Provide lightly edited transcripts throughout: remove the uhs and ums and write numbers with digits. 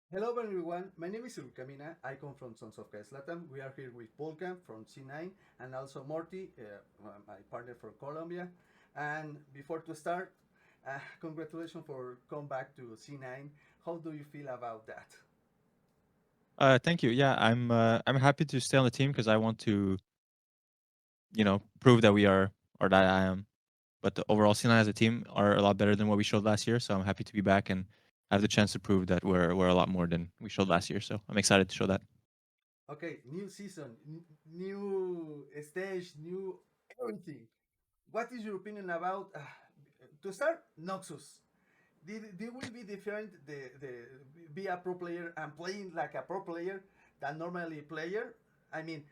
Hello everyone, my name is Ilhuicamina. I come from Sons of LTAN. We are here with Vulcan from C9 and also Morty, my partner from Colombia. And before to start, congratulations for come back to C9. How do you feel about that? Thank you. Yeah, I'm happy to stay on the team because I want to, prove that we are or that I am. But the overall C9 as a team are a lot better than what we showed last year. So I'm happy to be back and have the chance to prove that we're a lot more than we showed last year. So I'm excited to show that. Okay, new season, new stage, new everything. What is your opinion about, to start, Noxus? They will be different the be a pro player and playing like a pro player than normally player. I mean,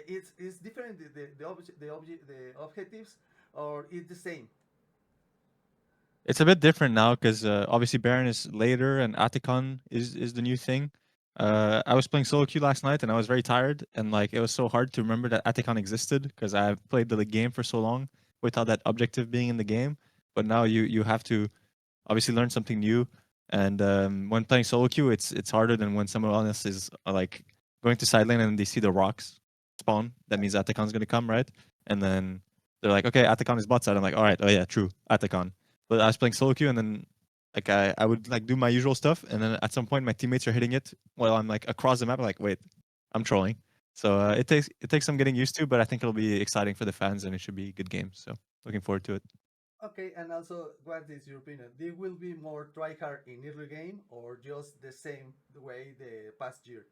it's different the objectives, or it's the same. It's a bit different now because obviously Baron is later and Atikon is the new thing. I was playing solo queue last night and I was very tired and like it was so hard to remember that Atikon existed because I've played the game for so long without that objective being in the game. But now you have to obviously learn something new. And when playing solo queue, it's harder than when someone else is like going to side lane and they see the rocks spawn. That means Atakan's gonna come, right? And then they're like, okay, Atakan is bot side. I'm like, all right, oh yeah, true, Atakan. But I was playing solo queue, and then like I would like do my usual stuff, and then at some point my teammates are hitting it while I'm like across the map. I'm like, wait, I'm trolling. So it takes some getting used to, but I think it'll be exciting for the fans, and it should be a good game. So looking forward to it. Okay, and also, what is your opinion? They will be more tryhard in early game, or just the same the way the past year?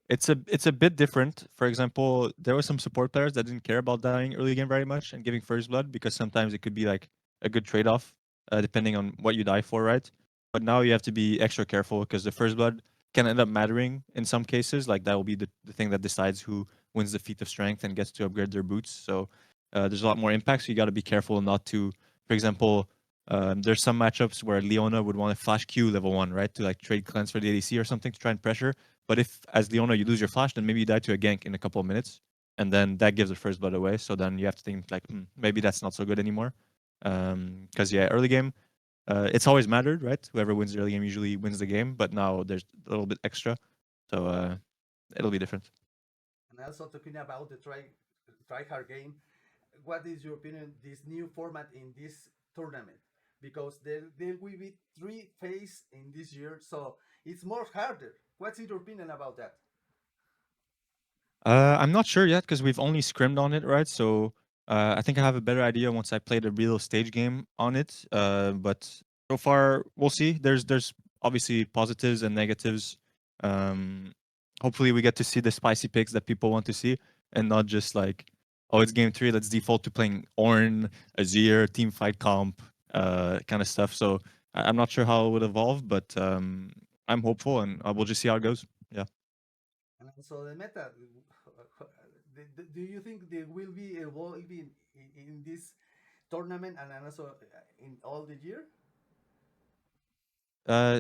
It's a bit different. For example, there were some support players that didn't care about dying early game very much and giving first blood because sometimes it could be like a good trade off, depending on what you die for, right? But now you have to be extra careful because the first blood can end up mattering in some cases. Like that will be the thing that decides who wins the feat of strength and gets to upgrade their boots. So there's a lot more impact. So you got to be careful not to, for example, there's some matchups where Leona would want to flash Q level 1, right, to like trade cleanse for the ADC or something to try and pressure. But if, as Leona, you lose your flash, then maybe you die to a gank in a couple of minutes, and then that gives the first blood away. So then you have to think like, maybe that's not so good anymore. Because yeah, early game, it's always mattered, right? Whoever wins the early game usually wins the game. But now there's a little bit extra, so it'll be different. And also talking about the tryhard game, what is your opinion this new format in this tournament? Because there will be three phase in this year, so it's more harder. What's your opinion about that? I'm not sure yet because we've only scrimmed on it, right? So I think I have a better idea once I played a real stage game on it. But so far, we'll see. There's obviously positives and negatives. Um, Hopefully, we get to see the spicy picks that people want to see, and not just like, oh, it's game 3. Let's default to playing Ornn, Azir, team fight comp, kind of stuff. So I'm not sure how it would evolve, but I'm hopeful, and we'll just see how it goes. Yeah. And also the meta. Do you think they will be evolving in this tournament and also in all the year?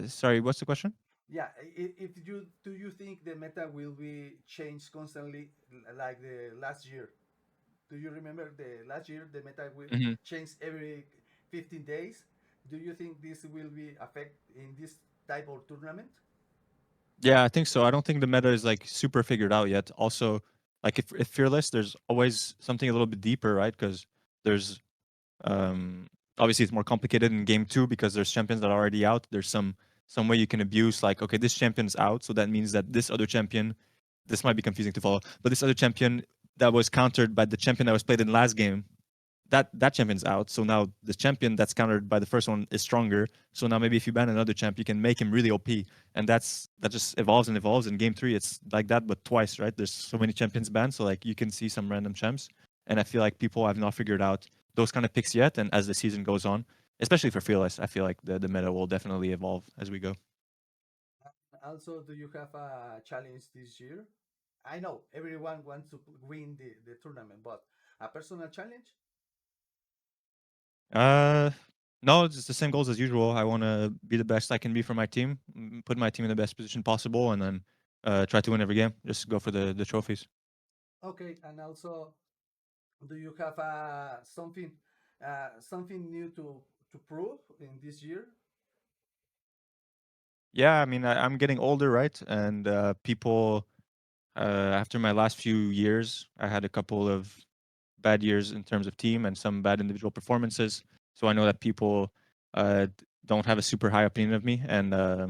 Sorry, what's the question? Yeah, if you do you think the meta will be changed constantly like the last year? Do you remember the last year the meta will Mhm. change every 15 days? Do you think this will be affect in this type of tournament? Yeah, I think so. I don't think the meta is like super figured out yet. Also, like if fearless, there's always something a little bit deeper, right? Because there's um obviously it's more complicated in game 2 because there's champions that are already out. There's some way you can abuse like okay, this champion's out, so that means that this other champion, this might be confusing to follow, but this other champion that was countered by the champion that was played in last game, that champion's out. So now the champion that's countered by the first one is stronger. So now maybe if you ban another champ, you can make him really OP, and that just evolves and evolves. In game 3, it's like that, but twice, right? There's so many champions banned, so like you can see some random champs, and I feel like people have not figured out those kind of picks yet. And as the season goes on, especially for fearless, I feel like the meta will definitely evolve as we go. Also, do you have a challenge this year? I know everyone wants to win the tournament, but a personal challenge? Uh, no, it's the same goals as usual. I want to be the best I can be for my team, put my team in the best position possible, and then try to win every game. Just go for the trophies. Okay, and also, do you have something new to prove in this year? Yeah, I mean, I'm getting older, right? And people, after my last few years, I had a couple of bad years in terms of team and some bad individual performances. So I know that people don't have a super high opinion of me, and I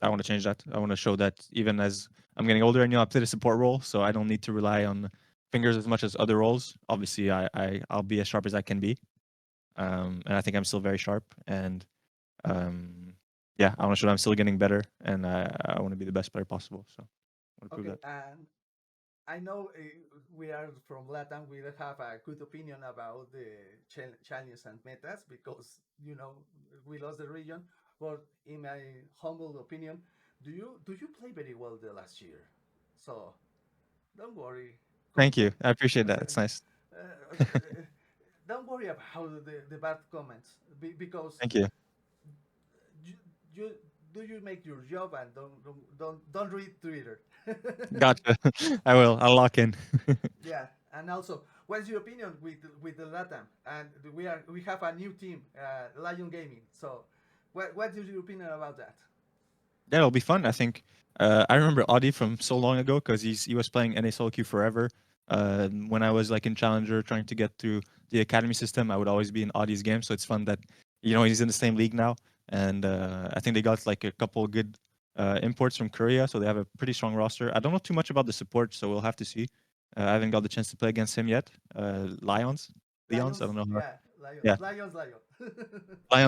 want to change that. I want to show that even as I'm getting older, and I played a support role, so I don't need to rely on fingers as much as other roles. Obviously, I'll be as sharp as I can be, and I think I'm still very sharp. And yeah, I want to show that I'm still getting better, and I want to be the best player possible. So I want to prove Okay, that. and I know we are from Latin. We don't have a good opinion about the challenges and metas because we lost the region. But in my humble opinion, do you play very well the last year? So don't worry. Thank you. Con- I appreciate that. It's nice. don't worry about the bad comments because Thank you. you, you you make your job and don't read Twitter. Gotcha. I will. I'll lock in. Yeah, and also, what's your opinion with the Latam? And we have a new team, Lion Gaming. So, what is your opinion about that? Yeah, it'll be fun. I think I remember Audi from so long ago because he was playing NA solo queue forever. When I was like in Challenger trying to get through the academy system, I would always be in Audi's game. So it's fun that he's in the same league now, and I think they got like a couple good imports from Korea, so they have a pretty strong roster. I don't know too much about the support, so we'll have to see. I haven't got the chance to play against him yet. Lions. I Lions, don't know how. yeah, Lion, Yeah, Lion.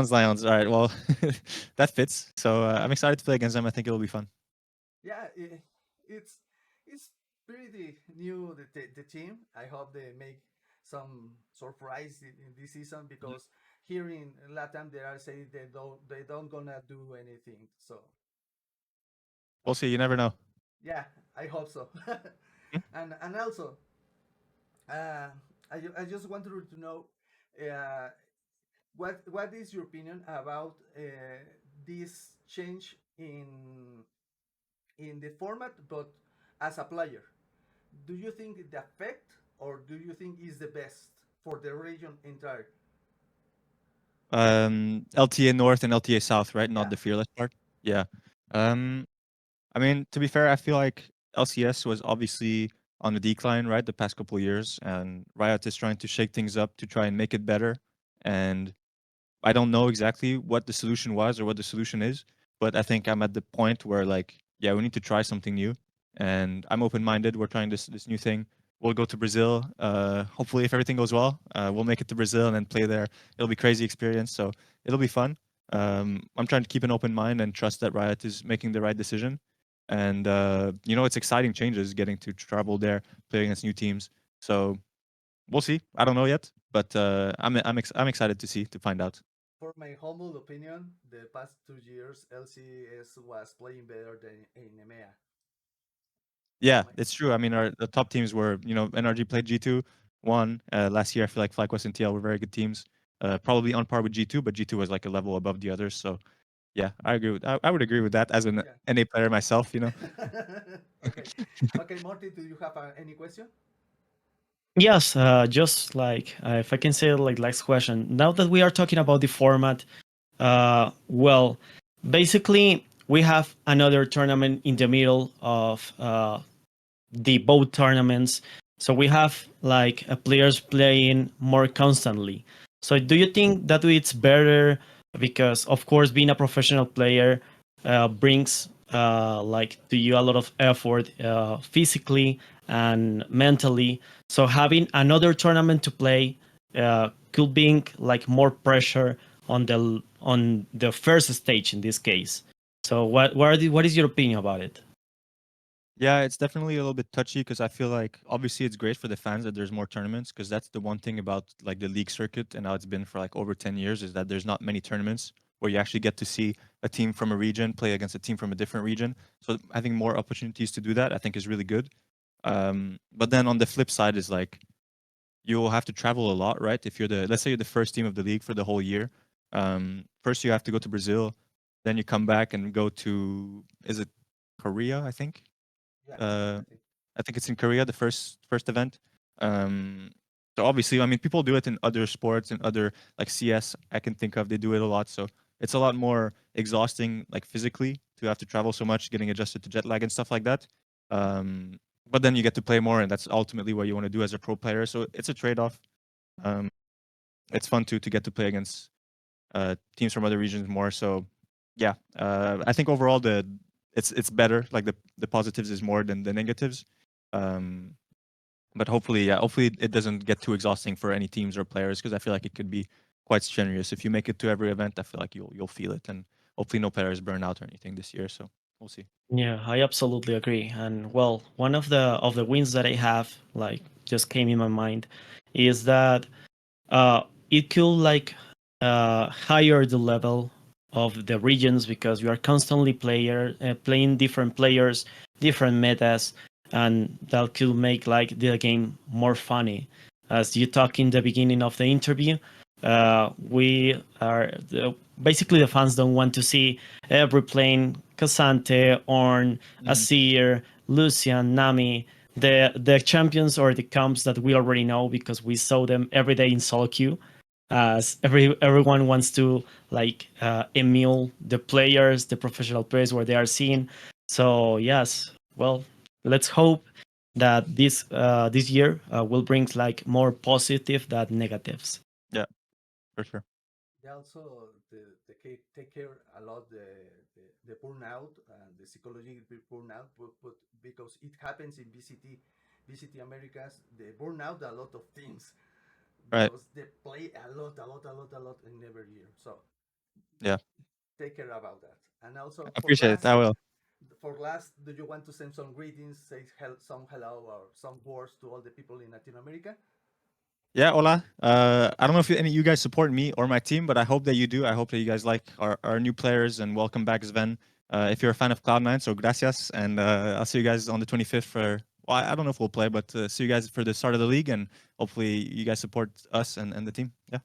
Lions. All right, well, that fits. So I'm excited to play against them. I think it'll be fun. Yeah, it's it's pretty new the team. I hope they make some surprise in this season because here in Latam they are saying they don't gonna do anything. So We'll see. You never know. yeah, I hope so. Hmm? And also, uh, I just wanted to know uh, what is your opinion about this change in the format, but as a player, do you think the effect or do you think is the best for the region entire? LTA North and LTA South, right? Not Yeah, the fearless part. Yeah. Um, I mean, to be fair, I feel like LCS was obviously on the decline, right, the past couple of years, and Riot is trying to shake things up to try and make it better. And I don't know exactly what the solution was or what the solution is, but I think I'm at the point where like, yeah, we need to try something new. And I'm open minded. We're trying this new thing. We'll go to Brazil. Hopefully, if everything goes well, we'll make it to Brazil and then play there. It'll be crazy experience. So it'll be fun. I'm trying to keep an open mind and trust that Riot is making the right decision. And it's exciting changes getting to travel there, play against new teams. So we'll see. I don't know yet, but I'm excited to see to find out. for my humble opinion, the past 2 years LCS was playing better than in EMEA. For Yeah, my it's true. I mean, the top teams were, NRG played G2, won last year. I feel like FlyQuest and TL were very good teams, probably on par with G2, but G2 was like a level above the others. So yeah, I agree with. I would agree with that as an yeah. NA player myself. Okay, okay, Morty, do you have any question? Yes, just like if I can say like last question. Now that we are talking about the format, well, basically we have another tournament in the middle of the both tournaments, so we have like players playing more constantly. So do you think that it's better because of course being a professional player brings like to you a lot of effort physically and mentally, so having another tournament to play could bring like more pressure on the first stage in this case. So what is your opinion about it? Yeah, it's definitely a little bit touchy because I feel like obviously it's great for the fans that there's more tournaments because that's the one thing about like the league circuit and how it's been for like over 10 years is that there's not many tournaments where you actually get to see a team from a region play against a team from a different region. So I think more opportunities to do that I think is really good. But then on the flip side is like you'll have to travel a lot, right? If you're let's say you're the first team of the league for the whole year. First you have to go to Brazil, then you come back and go to is it Korea, I think? Yeah, Uh, I think. I think it's in Korea, the first event. Um, so obviously, I mean, people do it in other sports and other like CS. I can think of they do it a lot. So it's a lot more exhausting, like physically, to have to travel so much, getting adjusted to jet lag and stuff like that. But then you get to play more, and that's ultimately what you want to do as a pro player. So it's a trade-off. It's fun to get to play against teams from other regions more. So yeah, I think overall it's better. Like the positives is more than the negatives. But hopefully it doesn't get too exhausting for any teams or players, because I feel like it could be quite strenuous. If you make it to every event, I feel like you'll feel it, and hopefully no players burn out or anything this year. So we'll see. Yeah, I absolutely agree. And well, one of the wins that I have, like, just came in my mind, is that it could like higher the level of the regions, because you are constantly playing different players, different metas, and that could make like the game more funny. As you talk in the beginning of the interview, we are basically the fans don't want to see every playing Casante, Orn, Asir, Lucian, Nami, the champions or the comps that we already know because we saw them every day in solo queue. As everyone wants to like emule the players, the professional players where they are seen. So yes, well, let's hope that this year will bring like more positive than negatives. Yeah, for sure. They also take care a lot the burnout and the psychological burnout, but because it happens in VCT Americas, they burn out a lot of teams Right. because they play a lot in every year. So Yeah, take care about that. And also I appreciate it. I will. for last, do you want to send some greetings, say some hello or some words to all the people in Latin America? Yeah, hola. I don't know if any of you guys support me or my team, but I hope that you do. I hope that you guys like our new players, and welcome back, Sven. If you're a fan of Cloud9, so gracias. And I'll see you guys on the 25th for, well, I don't know if we'll play, but see you guys for the start of the league. And hopefully you guys support us and the team. Yeah.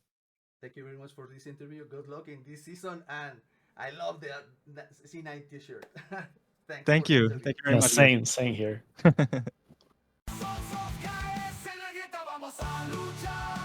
Thank you very much for this interview. Good luck in this season. And I love the C9 t shirt. Thanks for Thank the you. interview. Thank you very Yeah, much, guys. same here. Vamos a luchar.